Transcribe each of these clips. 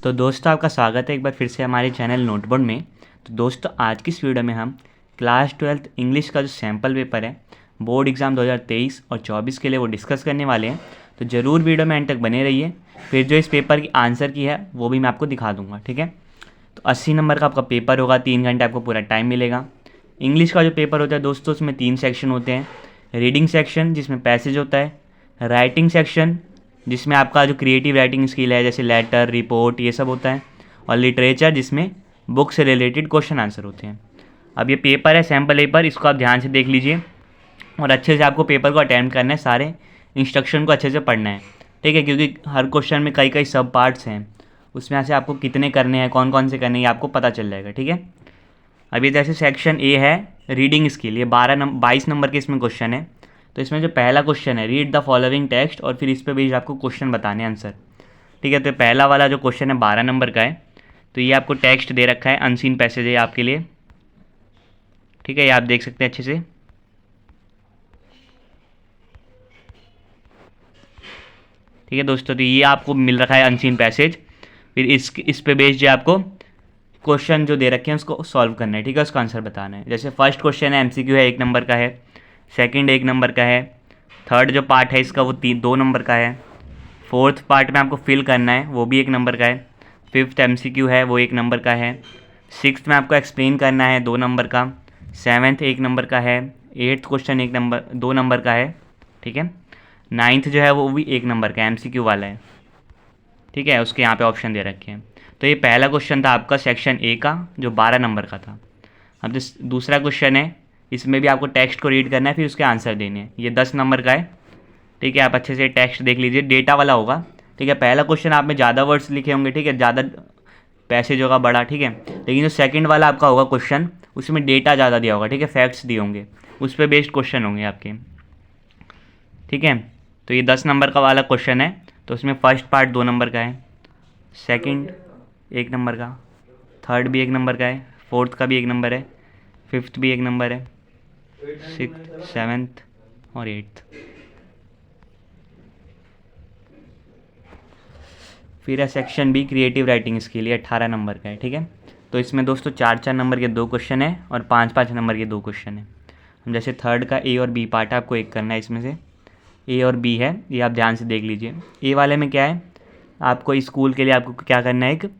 तो दोस्तों आपका स्वागत है एक बार फिर से हमारे चैनल नोटबोर्ड में। तो दोस्तों आज की इस वीडियो में हम क्लास 12th इंग्लिश का जो सैम्पल पेपर है बोर्ड एग्ज़ाम 2023 और 24 के लिए वो डिस्कस करने वाले हैं। तो ज़रूर वीडियो में एंड तक बने रहिए। फिर जो इस पेपर की आंसर की है वो भी मैं आपको दिखा दूँगा, ठीक है। तो 80 नंबर का आपका पेपर होगा, 3 घंटे आपको पूरा टाइम मिलेगा। इंग्लिश का जो पेपर होता है दोस्तों उसमें 3 सेक्शन होते हैं। रीडिंग सेक्शन जिसमें पैसेज होता है, राइटिंग सेक्शन जिसमें आपका जो क्रिएटिव राइटिंग स्किल है जैसे लेटर, रिपोर्ट, ये सब होता है, और लिटरेचर जिसमें बुक से रिलेटेड क्वेश्चन आंसर होते हैं। अब ये पेपर है सैम्पल पेपर, इसको आप ध्यान से देख लीजिए और अच्छे से आपको पेपर को अटेम्प्ट करना है, सारे इंस्ट्रक्शन को अच्छे से पढ़ना है, ठीक है। क्योंकि हर क्वेश्चन में कई कई सब पार्ट्स हैं, उसमें से आपको कितने करने हैं, कौन कौन से करने हैं, ये आपको पता चल जाएगा, ठीक है। अभी जैसे सेक्शन ए है रीडिंग स्किल, ये 22 नंबर के इसमें क्वेश्चन है। तो इसमें जो पहला क्वेश्चन है रीड द फॉलोइंग टेक्स्ट, और फिर इस पे भी आपको क्वेश्चन बताने आंसर, ठीक है। तो पहला वाला जो क्वेश्चन है 12 नंबर का है। तो ये आपको टेक्स्ट दे रखा है, अनसीन पैसेज है आपके लिए, ठीक है। ये आप देख सकते हैं अच्छे से, ठीक है दोस्तों। तो ये आपको मिल रखा है अनसीन पैसेज। फिर इस पे बेस्ड जो आपको क्वेश्चन जो दे रखे हैं उसको सॉल्व करना है, ठीक है, उसका आंसर बताना है। जैसे फर्स्ट क्वेश्चन है एमसीक्यू है, 1 नंबर का है। सेकंड 1 नंबर का है। थर्ड जो पार्ट है इसका वो 2 नंबर का है। फोर्थ पार्ट में आपको फिल करना है, वो भी 1 नंबर का है। फिफ्थ एमसीक्यू है, वो 1 नंबर का है। सिक्स्थ में आपको एक्सप्लेन करना है, 2 नंबर का। सेवन्थ 1 नंबर का है। एट्थ क्वेश्चन 2 नंबर का है, ठीक है। नाइन्थ जो है वो भी 1 नंबर का एमसीक्यू वाला है, ठीक है। उसके यहाँ पे ऑप्शन दे रखे हैं। तो ये पहला क्वेश्चन था आपका सेक्शन ए का जो 12 नंबर का था। अब जो दूसरा क्वेश्चन है इसमें भी आपको टेक्स्ट को रीड करना है, फिर उसके आंसर देने हैं। ये 10 नंबर का है, ठीक है। आप अच्छे से टेक्स्ट देख लीजिए, डेटा वाला होगा, ठीक है। पहला क्वेश्चन आप में ज़्यादा वर्ड्स लिखे होंगे, ठीक है, ज़्यादा पैसेज होगा बड़ा, ठीक है। लेकिन जो सेकंड वाला आपका होगा क्वेश्चन उसमें डेटा ज़्यादा दिया होगा, ठीक है, फैक्ट्स दिए होंगे, उस पर बेस्ड क्वेश्चन होंगे आपके, ठीक है। तो ये 10 नंबर का वाला क्वेश्चन है। तो उसमें फर्स्ट पार्ट 2 नंबर का है, सेकंड 1 नंबर का, थर्ड भी 1 नंबर का है, फोर्थ का भी 1 नंबर है, फिफ्थ भी 1 नंबर है, सिक्स्थ, सेवन्थ और एट्थ। फिर है section be creative writing skill, ये 18 नंबर का है, ठीक है। तो इसमें दोस्तों 4-4 नंबर के 2 क्वेश्चन है और 5-5 नंबर के 2 क्वेश्चन है। जैसे थर्ड का ए और बी पार्ट है, आपको एक करना है, इसमें से ए और बी है, ये आप ध्यान से देख लीजिए। ए वाले में क्या है, आपको स्कूल के लिए आपको क्या करना है, एक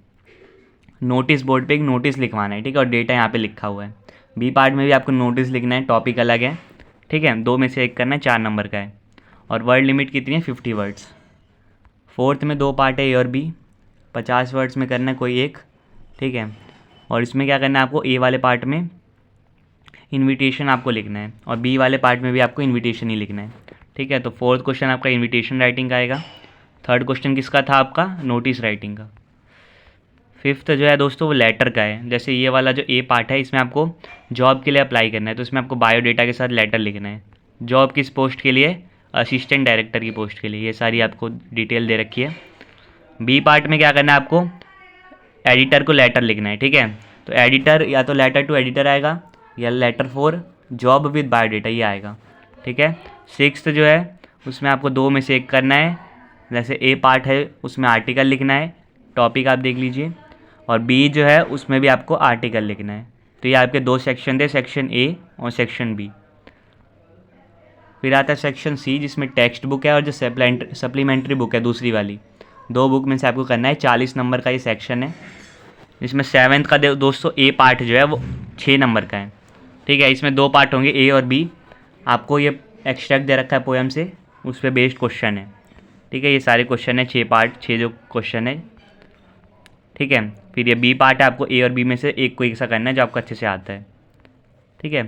नोटिस बोर्ड पे एक नोटिस लिखवाना है, ठीक है, और डेटा यहाँ पे लिखा हुआ है। बी पार्ट में भी आपको नोटिस लिखना है, टॉपिक अलग है, ठीक है। 2 में से एक करना है, 4 नंबर का है, और वर्ड लिमिट कितनी है, 50 वर्ड्स। फोर्थ में 2 पार्ट है ए और बी, 50 वर्ड्स में करना है कोई एक, ठीक है। और इसमें क्या करना है आपको, ए वाले पार्ट में इन्विटेशन आपको लिखना है और बी वाले पार्ट में भी आपको इन्विटेशन ही लिखना है, ठीक है। तो फोर्थ क्वेश्चन आपका इन्विटेशन राइटिंग का आएगा। थर्ड क्वेश्चन किसका था आपका, नोटिस राइटिंग का। फिफ्थ जो है दोस्तों वो लेटर का है। जैसे ये वाला जो ए पार्ट है इसमें आपको जॉब के लिए अप्लाई करना है, तो इसमें आपको बायोडेटा के साथ लेटर लिखना है। जॉब किस पोस्ट के लिए, असिस्टेंट डायरेक्टर की पोस्ट के लिए, ये सारी आपको डिटेल दे रखी है। बी पार्ट में क्या करना है आपको, एडिटर को लेटर लिखना है, ठीक है। तो एडिटर या तो लेटर टू एडिटर आएगा या letter for job with biodata ये आएगा, ठीक है। सिक्स्थ जो है उसमें आपको 2 में से एक करना है। जैसे ए पार्ट है उसमें आर्टिकल लिखना है, टॉपिक आप देख लीजिए, और बी जो है उसमें भी आपको आर्टिकल लिखना है। तो ये आपके 2 सेक्शन थे, सेक्शन ए और सेक्शन बी। फिर आता है सेक्शन सी जिसमें टेक्स्ट बुक है और जो सप्लीमेंट्री बुक है दूसरी वाली, 2 बुक में से आपको करना है। 40 नंबर का ये सेक्शन है। इसमें सेवन्थ का दोस्तों ए पार्ट जो है वो 6 नंबर का है, ठीक है। इसमें 2 पार्ट होंगे ए और बी। आपको ये एक्सट्रैक्ट दे रखा है पोएम से, उस पर बेस्ड क्वेश्चन है, ठीक है। ये सारे क्वेश्चन है, 6 पार्ट, 6 जो क्वेश्चन है, ठीक है। फिर ये बी पार्ट है, आपको ए और बी में से एक को एक सा करना है जो आपको अच्छे से आता है, ठीक है।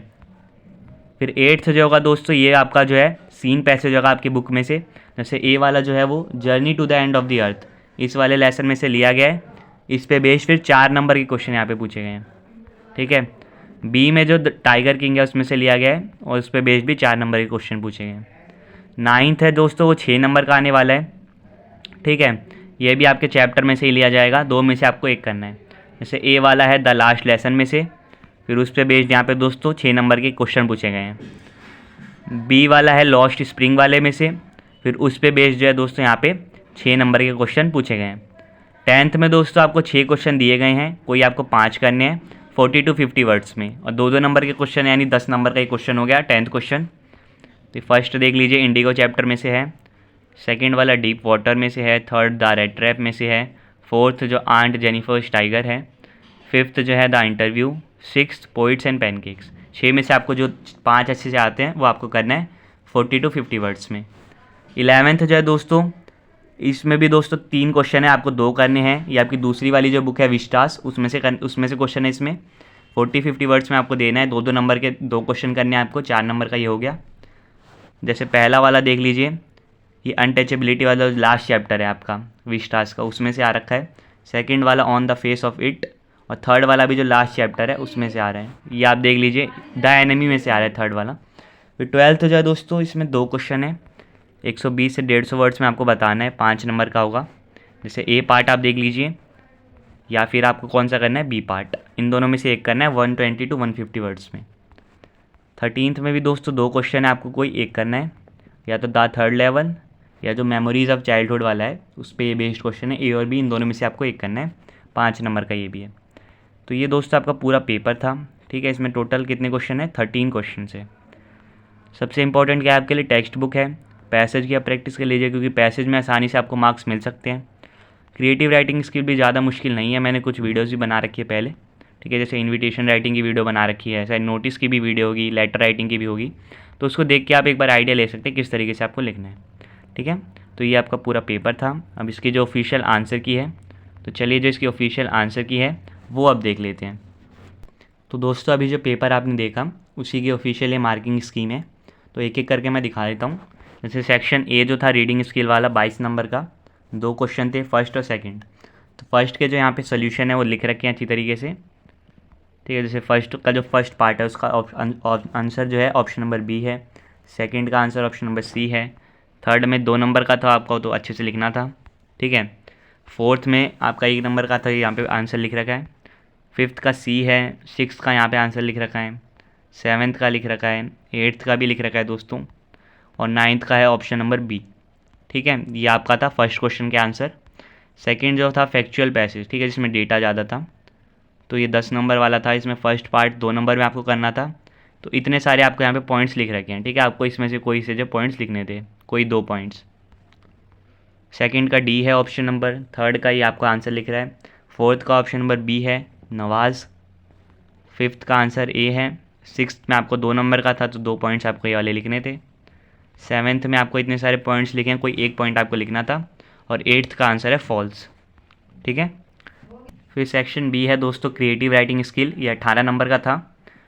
फिर एट्थ जो होगा दोस्तों ये आपका जो है सीन पैसेज होगा आपकी बुक में से। जैसे ए वाला जो है वो journey to the end of the earth इस वाले लेसन में से लिया गया है। इस पे बेस्ड फिर 4 नंबर के क्वेश्चन यहाँ पे पूछे गए हैं, ठीक है। बी में जो टाइगर किंग है उसमें से लिया गया है और उस पर बेस्ड भी 4 नंबर के क्वेश्चन पूछे गए हैं। नाइन्थ है दोस्तों वो 6 नंबर का आने वाला है, ठीक है। ये भी आपके चैप्टर में से ही लिया जाएगा, 2 में से आपको एक करना है। जैसे ए वाला है द लास्ट लेसन में से, फिर उस पर बेस्ड यहाँ पे दोस्तों 6 नंबर के क्वेश्चन पूछे गए हैं। बी वाला है लॉस्ट स्प्रिंग वाले में से, फिर उस पर बेस्ड जो है दोस्तों यहाँ पे 6 नंबर के क्वेश्चन पूछे गए हैं। 10th में दोस्तों आपको 6 क्वेश्चन दिए गए हैं, कोई आपको 5 करने हैं 40 to 50 वर्ड्स में, और 2-2 नंबर के क्वेश्चन यानी 10 नंबर का एक क्वेश्चन हो गया 10th क्वेश्चन। तो फर्स्ट देख लीजिए इंडिगो चैप्टर में से है, सेकंड वाला डीप वाटर में से है, थर्ड द रेड ट्रैप में से है, फोर्थ जो आंट जेनिफर्स टाइगर है, फिफ्थ जो है the interview, sixth poets and pancakes. 6 में से आपको जो 5 अच्छे से आते हैं वो आपको करना है 40 to 50 वर्ड्स में। 11th जो है दोस्तों, इसमें भी दोस्तों 3 क्वेश्चन है, आपको 2 करने हैं। ये आपकी दूसरी वाली जो बुक है विस्टास, उसमें से क्वेश्चन है, इसमें 40-50 वर्ड्स में आपको देना है, 2-2 नंबर के 2 क्वेश्चन करने हैं आपको, 4 नंबर का ये हो गया। जैसे पहला वाला देख लीजिए, ये अनटचेबिलिटी वाला लास्ट चैप्टर है आपका विस्टास का, उसमें से आ रखा है। सेकंड वाला on the face of it, और थर्ड वाला भी जो लास्ट चैप्टर है उसमें से आ रहा है, ये आप देख लीजिए द एनिमी में से आ रहा है थर्ड वाला। फिर 12th जो है दोस्तों, इसमें 2 क्वेश्चन है, 120 से 150 वर्ड्स में आपको बताना है, 5 नंबर का होगा। जैसे ए पार्ट आप देख लीजिए, या फिर आपको कौन सा करना है बी पार्ट, इन दोनों में से एक करना है 120 to 150 वर्ड्स में। 13th में भी दोस्तों 2 क्वेश्चन है, आपको कोई एक करना है, या तो द थर्ड लेवल या जो मेमोरीज ऑफ चाइल्डहुड वाला है उस पर ये बेस्ड क्वेश्चन है, ए और बी इन दोनों में से आपको एक करना है, 5 नंबर का ये भी है। तो ये दोस्तों आपका पूरा पेपर था, ठीक है। इसमें टोटल कितने क्वेश्चन है, 13 क्वेश्चन है। सबसे इंपॉर्टेंट क्या है आपके लिए, टेक्स्ट बुक है। पैसेज की आप प्रैक्टिस कर लीजिए, क्योंकि पैसेज में आसानी से आपको मार्क्स मिल सकते हैं। क्रिएटिव राइटिंग स्किल भी ज़्यादा मुश्किल नहीं है, मैंने कुछ वीडियोज़ भी बना रखी है पहले, ठीक है। जैसे इन्विटेशन राइटिंग की वीडियो बना रखी है, ऐसा नोटिस की भी वीडियो होगी, लेटर राइटिंग की भी होगी, तो उसको देख के आप एक बार आइडिया ले सकते हैं किस तरीके से आपको लिखना है, ठीक है। तो ये आपका पूरा पेपर था। अब इसकी जो ऑफिशियल आंसर की है, तो चलिए जो इसकी ऑफिशियल आंसर की है वो अब देख लेते हैं। तो दोस्तों अभी जो पेपर आपने देखा उसी की ऑफिशियल ये मार्किंग स्कीम है, तो एक एक करके मैं दिखा देता हूँ। जैसे सेक्शन ए जो था रीडिंग स्किल वाला 22 नंबर का, 2 क्वेश्चन थे, फर्स्ट और सेकंड। तो फर्स्ट के जो यहाँ पे सोल्यूशन है वो लिख रखे हैं अच्छी तरीके से, ठीक है। जैसे फर्स्ट का जो फर्स्ट पार्ट है उसका आंसर जो है ऑप्शन नंबर बी है, सेकंड का आंसर ऑप्शन नंबर सी है, थर्ड में 2 नंबर का था आपको तो अच्छे से लिखना था, ठीक है। फोर्थ में आपका 1 नंबर का था, यहाँ पे आंसर लिख रखा है। फिफ्थ का सी है, सिक्स्थ का यहाँ पे आंसर लिख रखा है, सेवन्थ का लिख रखा है, 8th का भी लिख रखा है दोस्तों, और 9th का है ऑप्शन नंबर बी, ठीक है। ये आपका था फर्स्ट क्वेश्चन के आंसर। सेकंड जो था फैक्चुअल पैसेज, ठीक है, जिसमें डेटा ज़्यादा था, तो ये 10 नंबर वाला था। इसमें फर्स्ट पार्ट 2 नंबर में आपको करना था, तो इतने सारे आपको यहाँ पे पॉइंट्स लिख रखे हैं, ठीक है। आपको इसमें से कोई से जो पॉइंट्स लिखने थे, कोई 2 पॉइंट्स। सेकंड का डी है ऑप्शन नंबर, थर्ड का ये आपका आंसर लिख रहा है, फोर्थ का ऑप्शन नंबर बी है नवाज़, फिफ्थ का आंसर ए है, सिक्स्थ में आपको 2 नंबर का था तो 2 पॉइंट्स आपको ये वाले लिखने थे, सेवन्थ में आपको इतने सारे पॉइंट्स लिखे हैं, कोई 1 पॉइंट आपको लिखना था, और 8th का आंसर है फॉल्स, ठीक है। फिर सेक्शन बी है दोस्तों क्रिएटिव राइटिंग स्किल, ये 18 नंबर का था।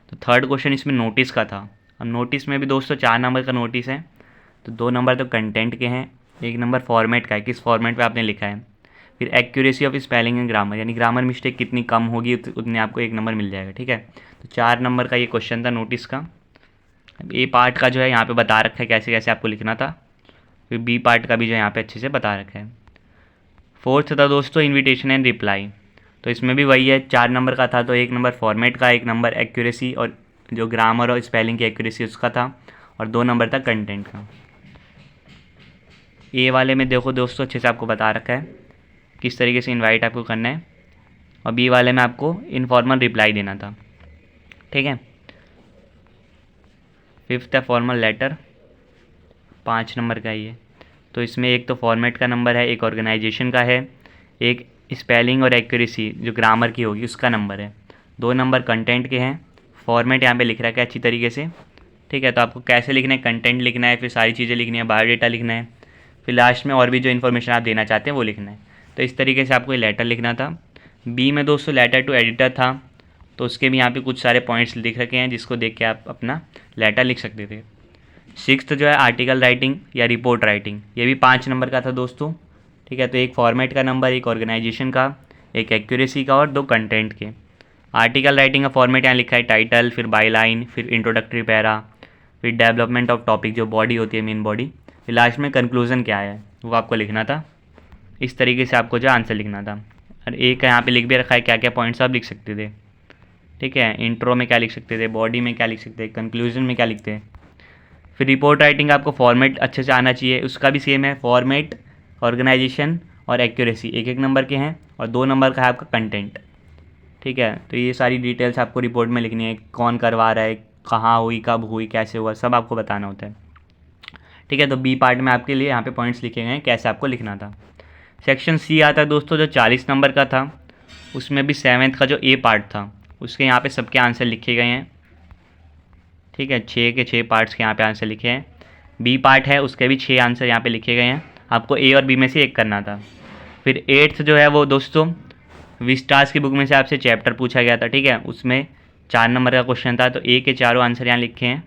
तो थर्ड क्वेश्चन इसमें नोटिस का था, और नोटिस में भी दोस्तों 4 नंबर का नोटिस है, तो 2 नंबर तो कंटेंट के हैं, 1 नंबर फॉर्मेट का है, किस फॉर्मेट पे आपने लिखा है। फिर accuracy of spelling and grammar, यानी ग्रामर मिस्टेक कितनी कम होगी उतने आपको 1 नंबर मिल जाएगा, ठीक है। तो 4 नंबर का ये क्वेश्चन था नोटिस का। ए पार्ट का जो है यहाँ पे बता रखा है कैसे कैसे आपको लिखना था, फिर बी पार्ट का भी जो यहाँ पे अच्छे से बता रखा है। फोर्थ था दोस्तों इन्विटेशन एंड रिप्लाई, तो इसमें भी वही है, 4 नंबर का था, तो 1 नंबर फॉर्मेट का, 1 नंबर एक्यूरेसी और जो ग्रामर और स्पेलिंग की एक्यूरेसी उसका था, और 2 नंबर था कंटेंट का। ए वाले में देखो दोस्तों अच्छे से आपको बता रखा है किस तरीके से इनवाइट आपको करना है, और बी वाले में आपको इनफॉर्मल रिप्लाई देना था, ठीक है। फिफ्थ है फॉर्मल लेटर, 5 नंबर का ही है, तो इसमें एक तो फॉर्मेट का नंबर है, एक ऑर्गेनाइजेशन का है, एक स्पेलिंग और एक्यूरेसी जो ग्रामर की होगी उसका नंबर है, 2 नंबर कंटेंट के हैं। फॉर्मेट यहाँ पे लिख रखा है अच्छी तरीके से, ठीक है। तो आपको कैसे लिखना है, कंटेंट लिखना है, फिर सारी चीज़ें लिखनी है, बायोडेटा लिखना है, फिर लास्ट में और भी जो इन्फॉर्मेशन आप देना चाहते हैं वो लिखना है। तो इस तरीके से आपको ये लेटर लिखना था। बी में दोस्तों लेटर टू एडिटर था, तो उसके भी यहाँ पे कुछ सारे पॉइंट्स लिख रखे हैं जिसको देख के आप अपना लेटर लिख सकते थे। सिक्स्थ जो है आर्टिकल राइटिंग या रिपोर्ट राइटिंग, ये भी 5 नंबर का था दोस्तों, ठीक है। तो एक फॉर्मेट का नंबर, एक ऑर्गेनाइजेशन का, एक एक्यूरेसी का, और 2 कंटेंट के। आर्टिकल राइटिंग का फॉर्मेट यहाँ लिखा है टाइटल, फिर बाईलाइन, फिर इंट्रोडक्टरी पैरा, फिर डेवलपमेंट ऑफ टॉपिक जो बॉडी होती है मेन बॉडी, फिर लास्ट में कंक्लूजन क्या है वो आपको लिखना था। इस तरीके से आपको जो आंसर लिखना था। और एक यहाँ पे लिख भी रखा है क्या क्या पॉइंट्स आप लिख सकते थे, ठीक है। इंट्रो में क्या लिख सकते थे, बॉडी में क्या लिख सकते थे, कंक्लूजन में क्या लिखते हैं। फिर रिपोर्ट राइटिंग आपको फॉर्मेट अच्छे से आना चाहिए, उसका भी सेम है, फॉर्मेट, ऑर्गेनाइजेशन और एक्यूरेसी 1-1 नंबर के हैं, और 2 नंबर का है आपका कंटेंट। ठीक है, तो ये सारी डिटेल्स आपको रिपोर्ट में लिखनी है, कौन करवा रहा है, कहाँ हुई, कब हुई, कैसे हुआ, सब आपको बताना होता है। ठीक है, तो बी पार्ट में आपके लिए यहाँ पे पॉइंट्स लिखे गए हैं कैसे आपको लिखना था। सेक्शन सी आता है दोस्तों जो 40 नंबर का था, उसमें भी 7th का जो ए पार्ट था उसके यहाँ पे सबके आंसर लिखे गए हैं। ठीक है, 6 के 6 पार्ट्स के यहाँ पे आंसर लिखे हैं। बी पार्ट है उसके भी 6 आंसर यहाँ पे लिखे गए हैं, आपको ए और बी में से एक करना था। फिर 8th जो है वो दोस्तों विस्टास की बुक में से आपसे चैप्टर पूछा गया था। ठीक है, उसमें 4 नंबर का क्वेश्चन था, तो ए के चारों आंसर यहाँ लिखे हैं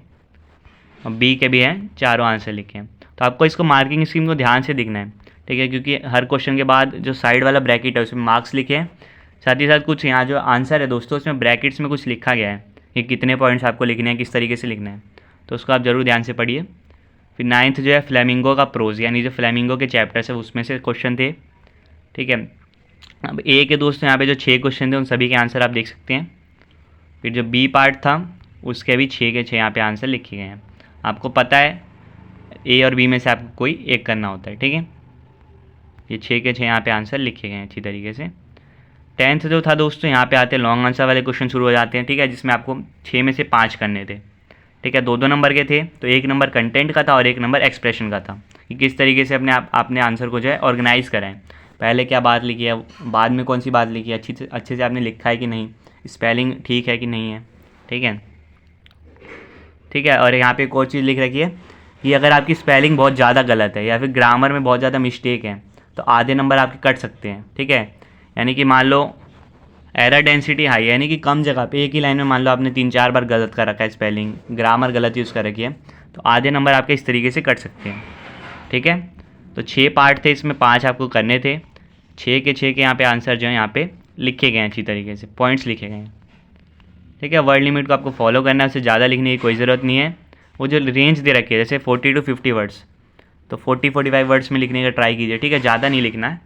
और बी के भी हैं, चारों आंसर लिखे हैं। तो आपको इसको मार्किंग स्कीम को ध्यान से दिखना है। ठीक है, क्योंकि हर क्वेश्चन के बाद जो साइड वाला ब्रैकेट है उसमें मार्क्स लिखे हैं, साथ ही साथ कुछ यहाँ जो आंसर है दोस्तों उसमें ब्रैकेट्स में कुछ लिखा गया है कि कितने पॉइंट्स आपको लिखने हैं, किस तरीके से लिखना है, तो उसको आप ज़रूर ध्यान से पढ़िए। फिर 9th जो है फ्लेमिंगो का प्रोज, यानी जो फ्लेमिंगो के चैप्टर्स है उसमें से क्वेश्चन थे। ठीक है, अब ए के दोस्तों यहाँ पे जो 6 क्वेश्चन थे उन सभी के आंसर आप देख सकते हैं। फिर जो बी पार्ट था उसके भी 6 के 6 यहाँ पे आंसर लिखे गए हैं। आपको पता है ए और बी में से आपको कोई एक करना होता है। ठीक है, ये 6 के 6 यहाँ पे आंसर लिखे गए हैं अच्छी तरीके से। 10th जो था दोस्तों यहाँ पे आते लॉन्ग आंसर वाले क्वेश्चन शुरू हो जाते हैं। ठीक है, जिसमें आपको 6 में से 5 करने थे। ठीक है, 2-2 नंबर के थे, तो 1 नंबर कंटेंट का था और 1 नंबर एक्सप्रेशन का था कि किस तरीके से आपने आंसर को जो है ऑर्गेनाइज कराएं, पहले क्या बात लिखी है, बाद में कौन सी बात लिखी है, अच्छे से आपने लिखा है कि नहीं, स्पेलिंग ठीक है कि नहीं है। ठीक है, ठीक है, और यहाँ पे एक और चीज़ लिख रखी है कि अगर आपकी स्पेलिंग बहुत ज़्यादा गलत है या फिर ग्रामर में बहुत ज़्यादा मिस्टेक है तो आधे नंबर आपके कट सकते हैं। ठीक है, यानी कि मान लो एरर डेंसिटी हाई है, यानी कि कम जगह पे एक ही लाइन में मान लो आपने 3-4 बार गलत कर रखा है, स्पेलिंग ग्रामर गलत यूज़ कर रखी है, तो आधे नंबर आपके इस तरीके से कट सकते हैं। ठीक है, तो 6 पार्ट थे, इसमें 5 आपको करने थे। 6 के 6 के यहाँ पे आंसर जो है यहाँ पे लिखे गए हैं अच्छी तरीके से, पॉइंट्स लिखे गए हैं। ठीक है, वर्ड लिमिट को आपको फॉलो करना है, उससे ज़्यादा लिखने की कोई ज़रूरत नहीं है। वो जो रेंज दे रखी है जैसे 40 to 50 वर्ड्स, तो 40-45 वर्ड्स में लिखने का ट्राई कीजिए। ठीक है, ज़्यादा नहीं लिखना है,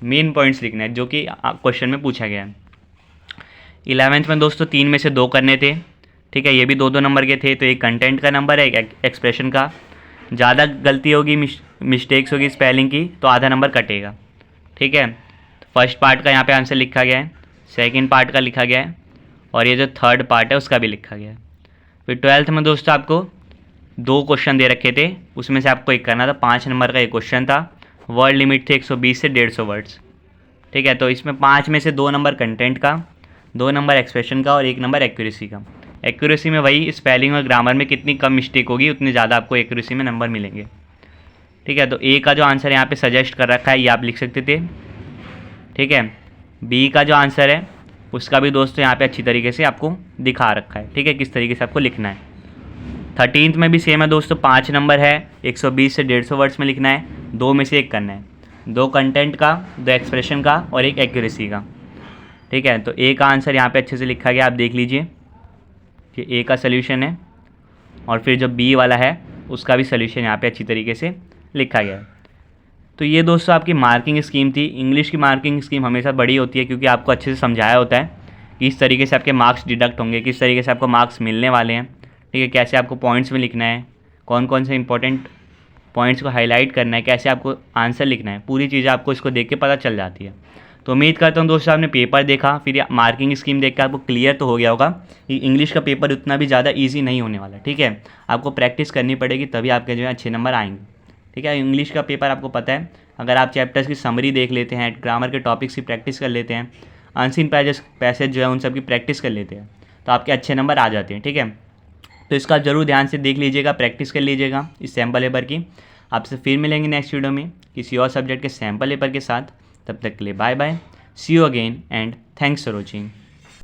मेन पॉइंट्स लिखना है जो कि क्वेश्चन में पूछा गया है। 11th में दोस्तों 3 में से 2 करने थे। ठीक है, ये भी 2-2 नंबर के थे, तो एक कंटेंट का नंबर है, एक एक्सप्रेशन का। ज़्यादा गलती होगी, मिस्टेक्स होगी स्पेलिंग की, तो आधा नंबर कटेगा। ठीक है, फर्स्ट पार्ट का यहाँ पे आंसर लिखा गया है, सेकंड पार्ट का लिखा गया है, और ये जो थर्ड पार्ट है उसका भी लिखा गया है। फिर 12th में दोस्तों आपको 2 क्वेश्चन दे रखे थे, उसमें से आपको एक करना था। 5 नंबर का एक क्वेश्चन था, वर्ड लिमिट थे 120 से 150 वर्ड्स। ठीक है, तो इसमें 5 में से 2 नंबर कंटेंट का, 2 नंबर एक्सप्रेशन का और 1 नंबर एक्यूरेसी का। एक्यूरेसी में वही स्पेलिंग और ग्रामर में कितनी कम मिस्टेक होगी उतनी ज़्यादा आपको एक्यूरेसी में नंबर मिलेंगे। ठीक है, तो ए का जो आंसर यहाँ पे सजेस्ट कर रखा है ये आप लिख सकते थे। ठीक है, बी का जो आंसर है उसका भी दोस्तों यहाँ पे अच्छी तरीके से आपको दिखा रखा है। ठीक है, किस तरीके से आपको लिखना है। 13th में भी सेम है दोस्तों, 5 नंबर है, 120 से 150 वर्ड्स में लिखना है, 2 में से एक करना है, 2 कंटेंट का, 2 एक्सप्रेशन का और 1 एक्यूरेसी का। ठीक है, तो ए का आंसर यहाँ पे अच्छे से लिखा गया, आप देख लीजिए कि ए का सल्यूशन है, और फिर जो बी वाला है उसका भी सल्यूशन यहाँ पे अच्छी तरीके से लिखा गया है। तो ये दोस्तों आपकी मार्किंग स्कीम थी। इंग्लिश की मार्किंग स्कीम हमेशा बड़ी होती है क्योंकि आपको अच्छे से समझाया होता है कि इस तरीके से आपके मार्क्स डिडक्ट होंगे, किस तरीके से आपको मार्क्स मिलने वाले हैं। ठीक है, कैसे आपको पॉइंट्स में लिखना है, कौन कौन से इंपॉर्टेंट पॉइंट्स को हाईलाइट करना है, कैसे आपको आंसर लिखना है, पूरी चीज़ें आपको इसको देख के पता चल जाती है। तो उम्मीद करता हूँ दोस्तों आपने पेपर देखा, फिर मार्किंग स्कीम देख कर आपको क्लियर तो हो गया होगा कि इंग्लिश का पेपर उतना भी ज़्यादा ईजी नहीं होने वाला। ठीक है, आपको प्रैक्टिस करनी पड़ेगी तभी आपके जो है अच्छे नंबर आएंगे। ठीक है, इंग्लिश का पेपर आपको पता है, अगर आप चैप्टर्स की समरी देख लेते हैं, ग्रामर के टॉपिक्स की प्रैक्टिस कर लेते हैं, अनसीन पैसेज जो है उन सब की प्रैक्टिस कर लेते हैं, तो आपके अच्छे नंबर आ जाते हैं। ठीक है, तो इसका ज़रूर ध्यान से देख लीजिएगा, प्रैक्टिस कर लीजिएगा इस सैम्पल पेपर की। आपसे फिर मिलेंगे नेक्स्ट वीडियो में किसी और सब्जेक्ट के सैम्पल पेपर के साथ। तब तक के लिए bye bye, see you again and thanks for watching.